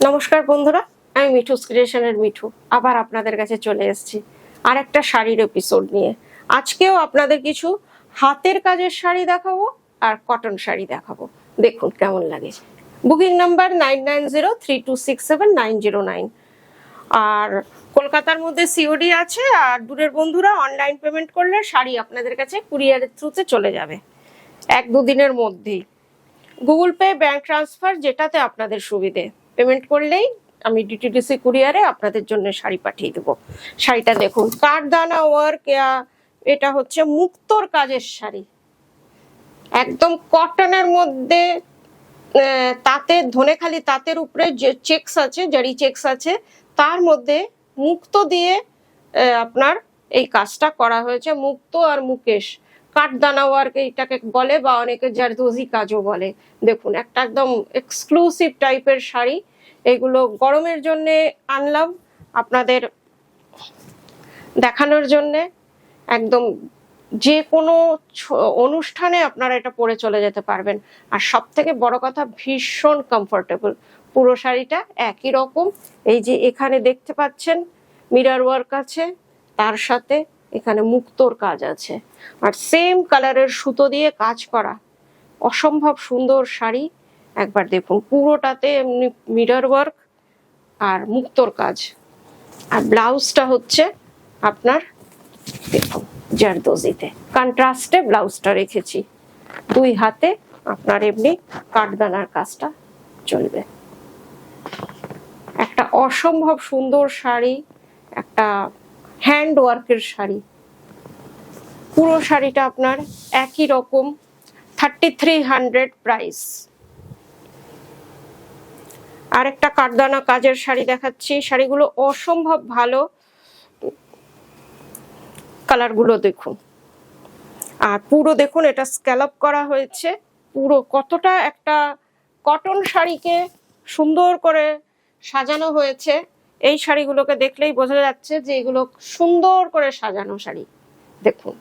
নমস্কার বন্ধুরা, আমি মিঠুস ক্রিয়েশনের মিঠু আবার আপনাদের কাছে চলে এসেছি আর একটা শাড়ির এপিসোড নিয়ে। আজকেও আপনাদের কিছু হাতের কাজের শাড়ি দেখাবো আর কটন শাড়ি দেখাবো। দেখুন কেমন লাগে। Booking number 9903267909। আর কলকাতার মধ্যে সিওডি আছে, আর দূরের বন্ধুরা অনলাইন পেমেন্ট করলে শাড়ি আপনাদের কাছে কুরিয়ারের থ্রুতে চলে যাবে 1-2 দিনের মধ্যেই। গুগল পে, ব্যাংক ট্রান্সফার, যেটাতে আপনাদের সুবিধে, পেমেন্ট করলেই আমি ডিটিডিসি কুরিয়ারে আপনাদের জন্য শাড়ি পাঠিয়ে দেবো। শাড়িটা দেখুন, কাঠদানা ওয়ার্ক, এটা হচ্ছে মুক্তোর কাজের শাড়ি, একদম কটনের মধ্যে তাঁতের, ধনেখালি তাঁতের উপরে যে চেকস আছে, জারি চেকস আছে, তার মধ্যে মুক্তো দিয়ে আপনার এই কাজটা করা হয়েছে। মুক্তো আর মুকেশ কাঠদানা ওয়ার্ক এইটাকে বলে, বা অনেকে জারদোজি কাজও বলে। দেখুন একটা একদম এক্সক্লুসিভ টাইপের শাড়ি। এগুলো গরমের জন্য আনলাম আপনাদের দেখানোর জন্যে। একদম যে কোনো অনুষ্ঠানে আপনারা এটা পরে চলে যেতে পারবেন। আর সব থেকে বড় কথা, ভীষণ কমফোর্টেবল। পুরো শাড়িটা একই রকম। এই যে এখানে দেখতে পাচ্ছেন মিরর ওয়ার্ক আছে, তার সাথে এখানে মুক্তোর কাজ আছে, আর সেম কালারের সুতো দিয়ে কাজ করা অসম্ভব সুন্দর শাড়ি। একবার দেখুন, পুরোটাতে এমনি মিরর ওয়ার্ক আর মুক্তোর কাজ। আর ব্লাউজটা হচ্ছে আপনার দেখুন জারদোজিতে, কন্ট্রাস্টে ব্লাউজটা রেখেছি। 2 হাতে আপনার এমনি কাঠদানার কাজটা চলবে। একটা অসম্ভব সুন্দর শাড়ি, একটা হ্যান্ড ওয়ার্কের শাড়ি। পুরো শাড়িটা আপনার একই রকম, 3300 প্রাইস। আর একটা কাঠদানা কাজের শাড়ি দেখাচ্ছি। শাড়িগুলো অসম্ভব ভালো, কালারগুলো দেখুন। আর পুরো দেখুন, এটা স্ক্যালপ করা হয়েছে। পুরো কতটা একটা কটন শাড়িকে সুন্দর করে সাজানো হয়েছে। এই শাড়িগুলোকে দেখলেই বোঝা যাচ্ছে যে এগুলো সুন্দর করে সাজানো শাড়ি। দেখুন,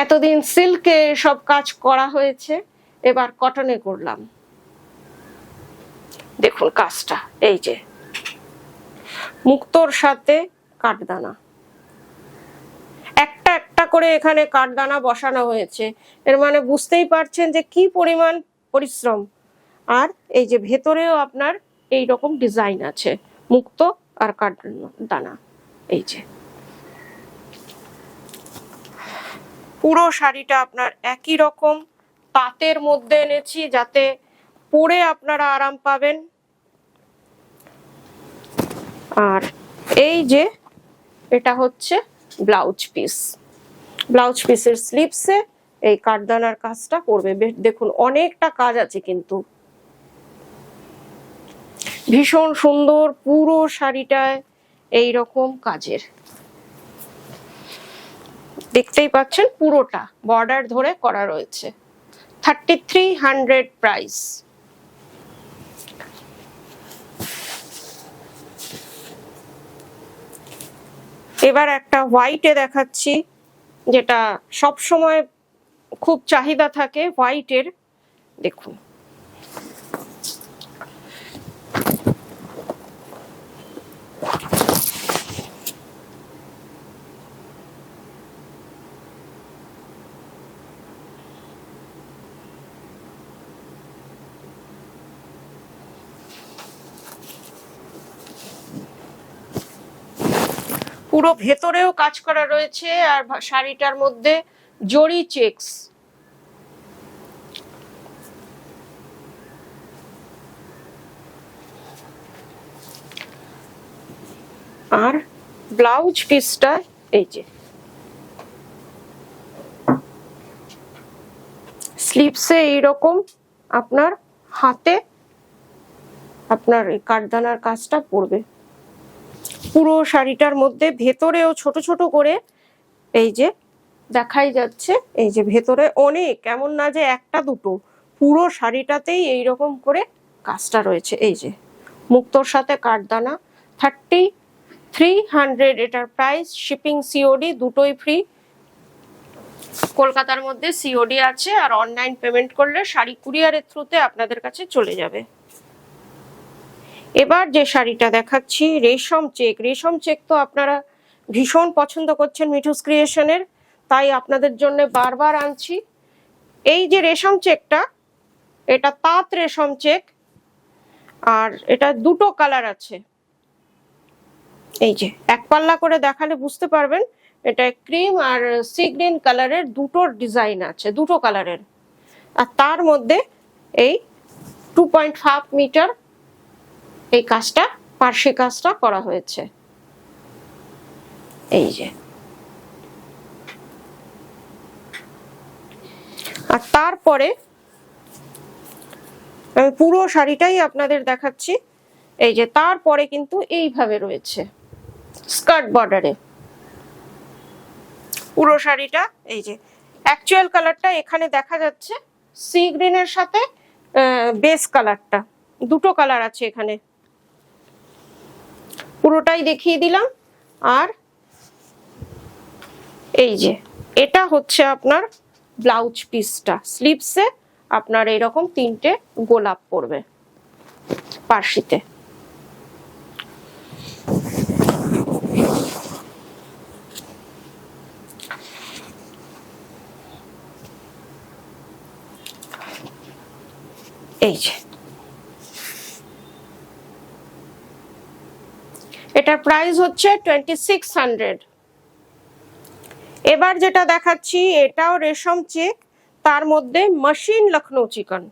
এতদিন সিল্কে সব কাজ করা হয়েছে, এবার কটনে করলাম। দেখুন কাজটা, এই যে মুক্তোর সাথে কাঠদানা, একটা একটা করে এখানে কাঠদানা বসানো হয়েছে। এর মানে বুঝতেই পারছেন যে কি পরিমাণ পরিশ্রম। আর এই যে ভেতরেও আপনার এই রকম ডিজাইন আছে, মুক্তো আর কাঠদানা। এই যে পুরো শাড়িটা আপনার একই রকম তাঁতের মধ্যে এনেছি, যাতে পরে আপনারা আরাম পাবেন। আর এই যে এটা হচ্ছে ব্লাউজ পিস, ব্লাউজ পিসের স্লিভসে এই কাঠদানার কাজটা করবে। দেখুন অনেকটা কাজ আছে, কিন্তু ভীষণ সুন্দর। পুরো শাড়িটায় এই রকম কাজের, দেখতেই পাচ্ছেন পুরোটা বর্ডার ধরে করা রয়েছে। 3300 প্রাইস। এবার একটা হোয়াইটে দেখাচ্ছি, যেটা সব সময় খুব চাহিদা থাকে হোয়াইটের। দেখুন পুরো ভেতরেও কাজ করা রয়েছে, আর শাড়িটার মধ্যে জরি চেকস। আর ব্লাউজ পিসটা এই যে স্লিভসে এইরকম আপনার হাতে আপনার এই কাঠদানার কাজটা পড়বে। পুরো শাড়িটার মধ্যে ভেতরেও ছোট ছোট করে এই যে দেখাই যাচ্ছে, এই যে ভেতরে অনেক, এমন না যে একটা দুটো, পুরো শাড়িটাতেই এইরকম করে কাজটা রয়েছে। এই যে মুক্তোর সাথে কাঠদানা, 3300 এটার প্রাইস। শিপিং সিওডি দুটোই ফ্রি। কলকাতার মধ্যে সিওডি আছে, আর অনলাইন পেমেন্ট করলে শাড়ি কুরিয়ারের থ্রুতে আপনাদের কাছে চলে যাবে। এবার যে শাড়িটা দেখাচ্ছি রেশম চেক। রেশম চেক তো আপনারা ভীষণ পছন্দ করছেন মিঠুস ক্রিয়েশনের, তাই আপনাদের জন্য বারবার আনছি। এই যে রেশম চেকটা, এটা তাঁত রেশম চেক, আর এটা দুটো কালার আছে। এই যে এক পাল্লা করে দেখালে বুঝতে পারবেন, এটা ক্রিম আর সি গ্রিন কালারের দুটো ডিজাইন আছে, দুটো কালারের। আর তার মধ্যে এই 2.5 মিটার এই কাজটা, পার্শি কাজটা করা হয়েছে। এই যে, আর তারপরে আমি পুরো শাড়িটাই আপনাদের দেখাচ্ছি। এই যে তারপরে কিন্তু এইভাবে রয়েছে স্কার্ট বর্ডারে পুরো শাড়িটা। এই যে অ্যাকচুয়াল কালারটা এখানে দেখা যাচ্ছে, সি গ্রিনের সাথে বেস কালারটা, দুটো কালার আছে এখানে। পুরোটাই দেখিয়ে দিলাম। আর এই যে এটা হচ্ছে আপনার ব্লাউজ পিসটা, স্লিভসে আপনার এইরকম 3টে গোলাপ পড়বে পার্শিতে। এই যে এটার প্রাইস হচ্ছে 2600। এবার যেটা দেখাচ্ছি এটাও রেশম চেক, তার মধ্যে মেশিন লখনৌ চিকন।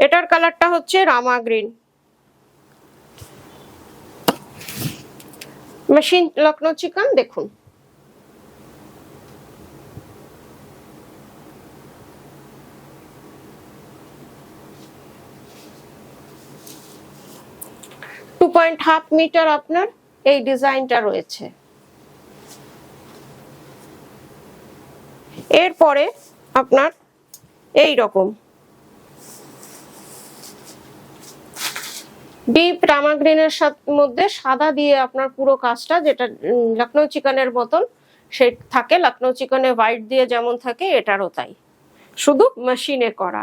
এটার কালারটা হচ্ছে রামা গ্রিন। মেশিন লখনৌ চিকন দেখুন, টু 2.5 মিটার আপনার এই ডিজাইনটা রয়েছে। এরপরে আপনার এই রকম ডিপ রামা গ্রিনের মধ্যে সাদা দিয়ে আপনার পুরো কাজটা, যেটা লখনৌ চিকনের মতন সে থাকে, লখনৌ চিকনে হোয়াইট দিয়ে যেমন থাকে এটারও তাই, শুধু মেশিনে করা।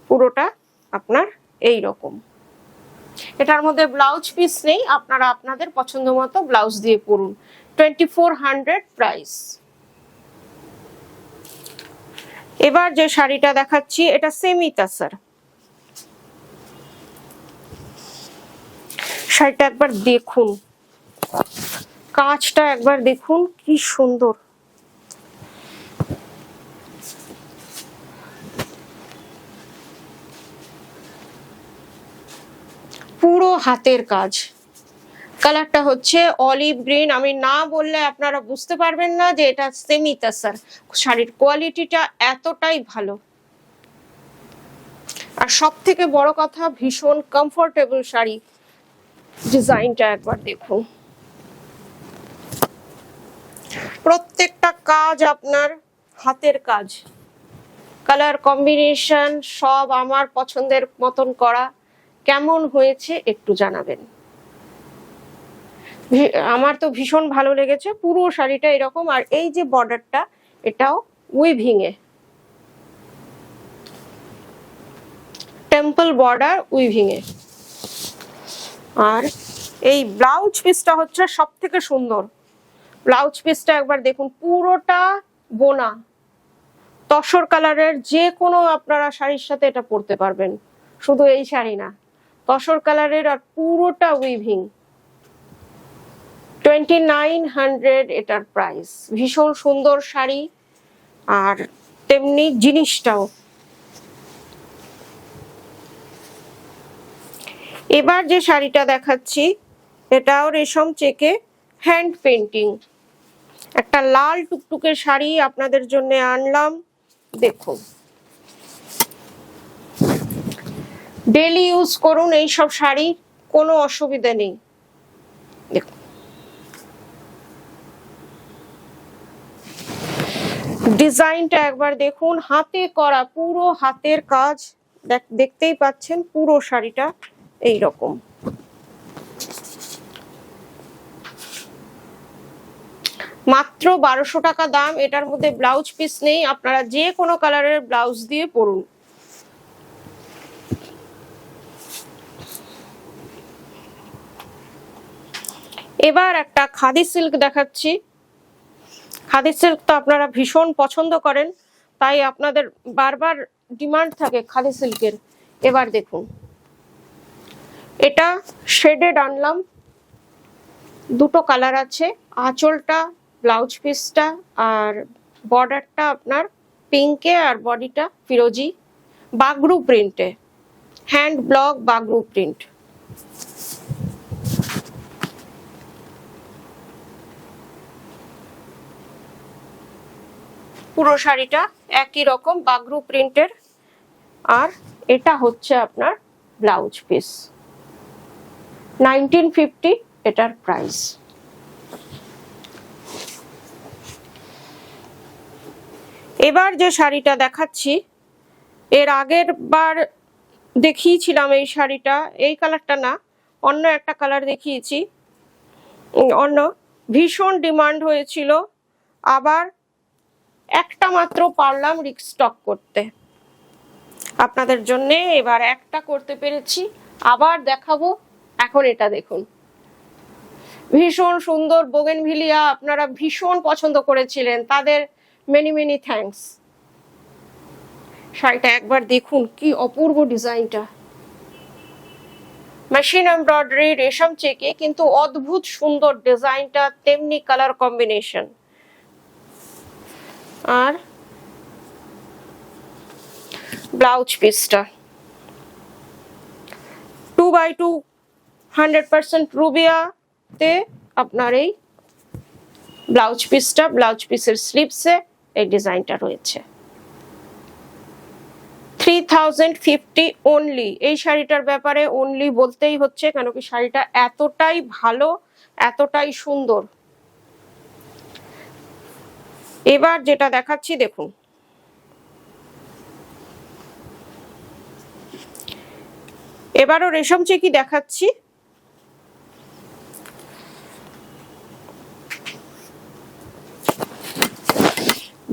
পুরোটা আপনার এই রকম। এটার মধ্যে ব্লাউজ পিস নেই, আপনারা আপনাদের পছন্দ মতো ব্লাউজ দিয়ে পরুন। 2400 প্রাইস। এবার যে শাড়িটা দেখাচ্ছি এটা সেমি তাসার। শাড়িটা একবার দেখুন, কাজটা একবার দেখুন কি সুন্দর। পুরো হাতের কাজ। কালারটা হচ্ছে অলিভ গ্রিন। আমি না বললে আপনারা বুঝতে পারবেন না যে এটা সেমি তাসার। শাড়ির কোয়ালিটিটা এতটাই ভালো, আর সব থেকে বড় কথা ভীষণ কমফোর্টেবল শাড়ি। ডিজাইনটা একবার দেখুন, প্রত্যেকটা কাজ আপনার হাতের কাজ, কালার কম্বিনেশন সব আমার পছন্দের মতন করা। কেমন হয়েছে একটু জানাবেন। আমার তো ভীষণ ভালো লেগেছে পুরো শাড়িটা এরকম। আর এই যে বর্ডারটা, এটাও উইভিং এ, টেম্পল বর্ডার উইভিং এ। আর এই ব্লাউজ পিসটা হচ্ছে সব থেকে সুন্দর। ব্লাউজ পিসটা একবার দেখুন, পুরোটা বোনা তসর কালারের। যে কোনো আপনারা শাড়ির সাথে এটা পরতে পারবেন, শুধু এই শাড়ি না, তসর কালারের, আর পুরোটা উইভিং। 2900 এটার প্রাইস। ভীষণ সুন্দর শাড়ি, আর তেমনি জিনিসটাও। এবার যে শাড়িটা দেখাচ্ছি এটাও রেশম চেকে হ্যান্ড পেন্টিং, একটা লাল টুকটুকে শাড়ি আপনাদের জন্য আনলাম। দেখুন, ডেলি ইউজ করুন এইসব শাড়ি, কোনো অসুবিধা নেই। দেখুন ডিজাইনটা একবার দেখুন, হাতে করা, পুরো হাতের কাজ। দেখতেই পাচ্ছেন পুরো শাড়িটা এই রকম। মাত্র 1200 টাকা দাম। এটার মধ্যে ব্লাউজ পিস নেই, আপনারা যে কোনো কালারের ব্লাউজ দিয়ে পরুন। এবার একটা খাদি সিল্ক দেখাচ্ছি। খাদি সিল্ক তো আপনারা ভীষণ পছন্দ করেন, তাই আপনাদের বারবার ডিমান্ড থাকে খাদি সিল্কের। এবার দেখুন, এটা শেডেড আনলাম, দুটো কালার আছে। আঁচলটা, ব্লাউজ পিসটা আর বর্ডারটা আপনার পিঙ্কে আর বডিটা ফিরোজি, বাগরু প্রিন্টে, হ্যান্ড ব্লক বাগরু প্রিন্ট। পুরো শাড়িটা একই রকম বাগরু প্রিন্টের। আর এটা হচ্ছে আপনার ব্লাউজ পিস, 1950 এটার প্রাইস। এবার যে শাড়িটা দেখাচ্ছি, এর আগের বার দেখিয়েছিলাম এই শাড়িটা, এই কালারটা না, অন্য একটা কালার দেখিয়েছি, অন্য ভীষণ ডিমান্ড হয়েছিল। আবার একটা মাত্র পারলাম রিস্টক করতে আপনাদের জন্য, এবার একটা করতে পেরেছি, আবার দেখাবো। এখন এটা দেখুন, ভীষণ সুন্দর বোগেনভিলিয়া, আপনারা ভীষণ পছন্দ করেছিলেন, তাদের মেনি মেনি থ্যাঙ্কস। শাড়িটা একবার দেখুন, কি অপূর্ব ডিজাইনটা, মেশিন এমব্রয়ডারি, রেশম চেকে, কিন্তু অদ্ভুত সুন্দর ডিজাইনটা, তেমনি কালার কম্বিনেশন। আর ব্লাউজ পিসটা 2x2 100% রুবিয়াতে আপনার এই ব্লাউজ পিসটা, ব্লাউজ পিসের স্লিভসে এই ডিজাইনটা রয়েছে। 3050 অনলি। এই শাড়িটার ব্যাপারে অনলি বলতেই হচ্ছে, কেন কি শাড়িটা এতটাই ভালো, এতটাই সুন্দর। এবার যেটা দেখাচ্ছি দেখুন, এবারও রেশম চেকি দেখাচ্ছি।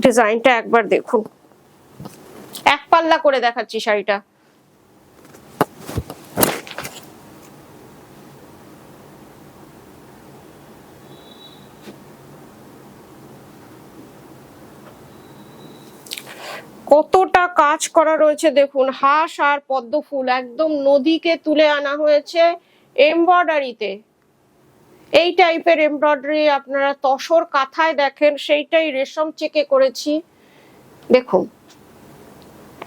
ডিজাইনটা একবার দেখুন, এক পাল্লা করে দেখাচ্ছি শাড়িটা। কতটা কাজ করা রয়েছে দেখুন, হাঁস আর পদ্ম ফুল একদম নদীকে তুলে আনা হয়েছে এমব্রয়ডারিতে। এই টাইপের এমব্রয়ডারি আপনারা তসর কাঁথায় দেখেন, সেইটাই রেশম চেকে করেছি। দেখুন,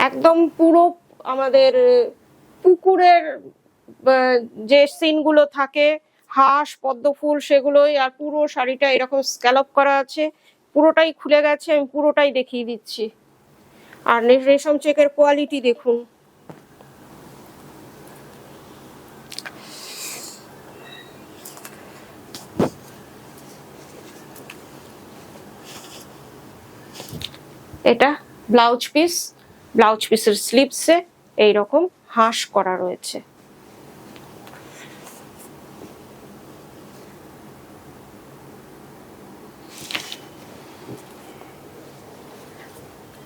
একদম পুরো আমাদের পুকুরের যে সিনগুলো থাকে, হাঁস পদ্ম ফুল, সেগুলোই। আর পুরো শাড়িটা এরকম স্ক্যালপ করা আছে, পুরোটাই খুলে গেছে, আমি পুরোটাই দেখিয়ে দিচ্ছি। আর রেশম চেকের কোয়ালিটি দেখুন, এটা ব্লাউজ পিস, ব্লাউজ পিসের স্লিভসে এইরকম হাঁস করা রয়েছে।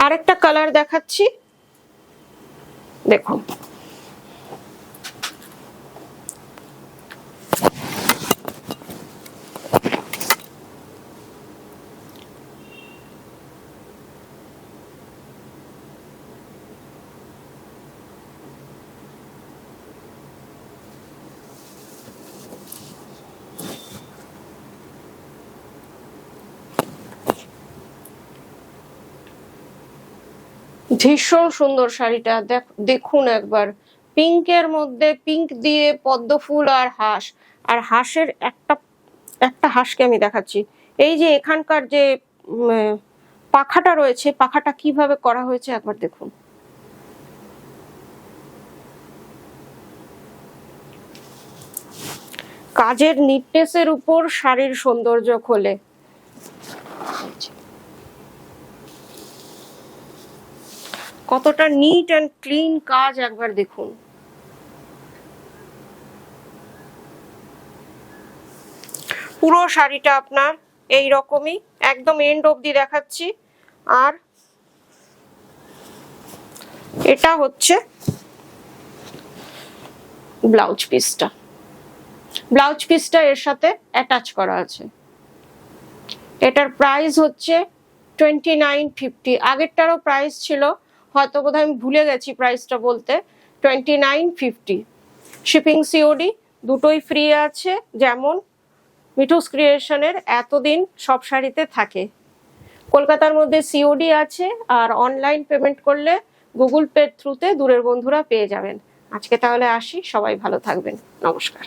আরেকটা কালার দেখাচ্ছি, দেখুন, ভীষণ সুন্দর শাড়িটা। দেখুন একবার, পিঙ্কের মধ্যে পিঙ্ক দিয়ে পদ্ম ফুল আর হাঁস। আর হাঁসের একটা হাঁসকে আমি দেখাচ্ছি, এই যে এখানকার যে পাখাটা রয়েছে, পাখাটা কিভাবে করা হয়েছে একবার দেখুন। কাজের নিটনেসের উপর শাড়ির সৌন্দর্য খোলে। কতটা নিট অ্যান্ড ক্লিন কাজ একবার দেখুন। পুরো শাড়িটা আপনার এই রকমই একদম এন্ড অবধি দেখাচ্ছি। আর এটা হচ্ছে ব্লাউজ পিসটা, ব্লাউজ পিসটা এর সাথে অ্যাটাচ করা আছে। এটার প্রাইস হচ্ছে 2950। আগেরটারও প্রাইস ছিল, হয়তো বোধহয় আমি ভুলে গেছি প্রাইসটা বলতে। 2950। শিপিং সিওডি দুটোই ফ্রি আছে, যেমন মিঠুস ক্রিয়েশনের এতদিন সব শাড়িতে থাকে। কলকাতার মধ্যে সিওডি আছে, আর অনলাইন পেমেন্ট করলে গুগল পে থ্রুতে দূরের বন্ধুরা পেয়ে যাবেন। আজকে তাহলে আসি, সবাই ভালো থাকবেন, নমস্কার।